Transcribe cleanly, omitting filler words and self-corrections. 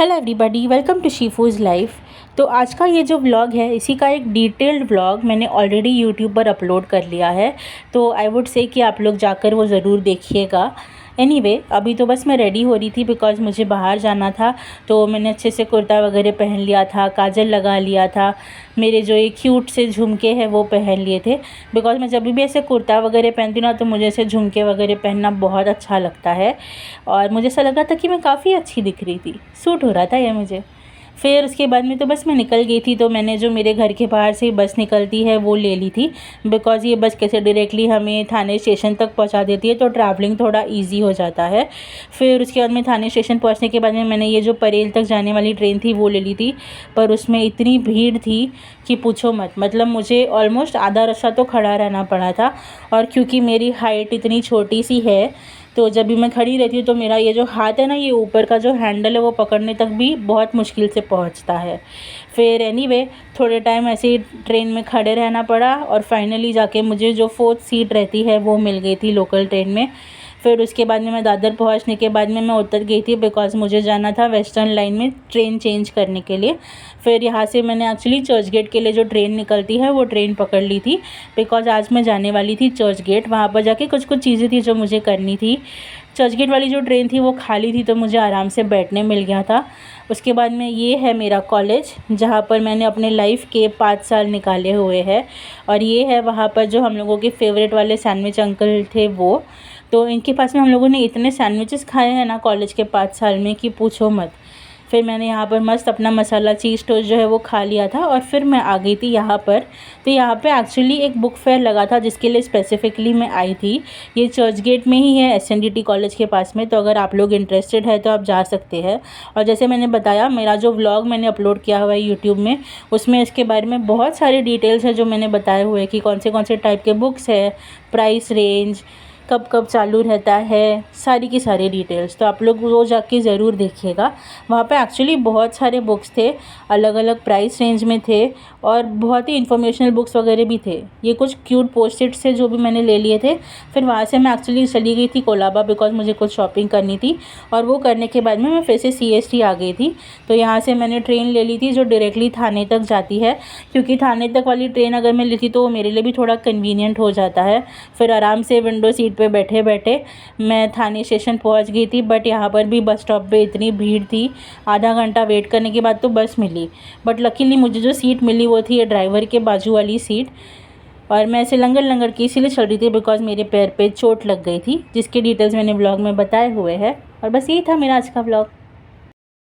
Hello everybody, welcome to शीफूज़ life. तो आज का ये जो व्लॉग है, इसी का एक डिटेल्ड व्लॉग मैंने ऑलरेडी यूट्यूब पर अपलोड कर लिया है। तो आई वुड से कि आप लोग जाकर वो ज़रूर देखिएगा। एनीवे, अभी तो बस मैं रेडी हो रही थी बिकॉज़ मुझे बाहर जाना था। तो मैंने अच्छे से कुर्ता वगैरह पहन लिया था, काजल लगा लिया था, मेरे जो ये क्यूट से झुमके हैं वो पहन लिए थे। बिकॉज़ मैं जब भी ऐसे कुर्ता वगैरह पहनती हूँ ना, तो मुझे ऐसे झुमके वगैरह पहनना बहुत अच्छा लगता है। और मुझे ऐसा लगा था कि मैं काफ़ी अच्छी दिख रही थी, सूट हो रहा था ये मुझे। फिर उसके बाद में तो बस मैं निकल गई थी। तो मैंने जो मेरे घर के बाहर से बस निकलती है वो ले ली थी, बिकॉज़ ये बस कैसे डायरेक्टली हमें थाने स्टेशन तक पहुंचा देती है, तो ट्रैवलिंग थोड़ा इजी हो जाता है। फिर उसके बाद में थाने स्टेशन पहुंचने के बाद में मैंने ये जो परेल तक जाने वाली ट्रेन थी वो ले ली थी। पर उसमें इतनी भीड़ थी कि पूछो मत। मतलब मुझे ऑलमोस्ट आधा रास्ता तो खड़ा रहना पड़ा था। और क्योंकि मेरी हाइट इतनी छोटी सी है, तो जब भी मैं खड़ी रहती हूँ तो मेरा ये जो हाथ है ना, ये ऊपर का जो हैंडल है वो पकड़ने तक भी बहुत मुश्किल से पहुँचता है। फिर एनीवे, थोड़े टाइम ऐसे ही ट्रेन में खड़े रहना पड़ा और फाइनली जाके मुझे जो 4th सीट रहती है वो मिल गई थी लोकल ट्रेन में। फिर उसके बाद में मैं दादर पहुंचने के बाद में मैं उतर गई थी, बिकॉज़ मुझे जाना था वेस्टर्न लाइन में ट्रेन चेंज करने के लिए। फिर यहाँ से मैंने एक्चुअली चर्च गेट के लिए जो ट्रेन निकलती है वो ट्रेन पकड़ ली थी, बिकॉज़ आज मैं जाने वाली थी चर्च गेट। वहाँ पर जाके कुछ चीज़ें थी जो मुझे करनी थी। चर्च गेट वाली जो ट्रेन थी वो खाली थी, तो मुझे आराम से बैठने मिल गया था। उसके बाद में ये है मेरा कॉलेज, जहाँ पर मैंने अपने लाइफ के 5 साल निकाले हुए हैं। और ये है वहाँ पर जो हम लोगों के फेवरेट वाले सैंडविच अंकल थे वो। तो इनके पास में हम लोगों ने इतने सैंडविचेस खाए हैं ना कॉलेज के 5 साल में कि पूछो मत। फिर मैंने यहाँ पर मस्त अपना मसाला चीज़ टोस्ट जो है वो खा लिया था और फिर मैं आ गई थी यहाँ पर। तो यहाँ पे एक्चुअली एक बुक फेयर लगा था जिसके लिए स्पेसिफ़िकली मैं आई थी। ये चर्च गेट में ही है, SNDT कॉलेज के पास में। तो अगर आप लोग इंटरेस्टेड है तो आप जा सकते हैं। और जैसे मैंने बताया, मेरा जो व्लॉग मैंने अपलोड किया हुआ है यूट्यूब में, उसमें इसके बारे में बहुत सारी डिटेल्स है जो मैंने बताए हुए कि कौन से टाइप के बुक्स है, प्राइस रेंज, कब कब चालू रहता है, सारी की सारी डिटेल्स। तो आप लोग वो जाके ज़रूर देखिएगा। वहाँ पे एक्चुअली बहुत सारे बुक्स थे, अलग अलग प्राइस रेंज में थे और बहुत ही इन्फॉर्मेशनल बुक्स वगैरह भी थे। ये कुछ क्यूट पोस्ट-इट्स थे जो भी मैंने ले लिए थे। फिर वहाँ से मैं एक्चुअली चली गई थी कोलाबा, बिकॉज़ मुझे कुछ शॉपिंग करनी थी। और वो करने के बाद में मैं फिर से CST आ गई थी। तो यहाँ से मैंने ट्रेन ले ली थी जो डायरेक्टली थाने तक जाती है, क्योंकि थाने तक वाली ट्रेन अगर मैं लेती तो वो मेरे लिए भी थोड़ा कन्वीनियंट हो जाता है। फिर आराम से विंडो सीट पे बैठे बैठे मैं थाने स्टेशन पहुंच गई थी। बट यहाँ पर भी बस स्टॉप पे इतनी भीड़ थी, आधा घंटा वेट करने के बाद तो बस मिली। बट लकीली मुझे जो सीट मिली वो थी ये ड्राइवर के बाजू वाली सीट। और मैं ऐसे लंगर लंगर की इसीलिए चल रही थी बिकॉज़ मेरे पैर पे चोट लग गई थी, जिसके डिटेल्स मैंने व्लॉग में बताए हुए हैं। और बस यही था मेरा आज का व्लॉग।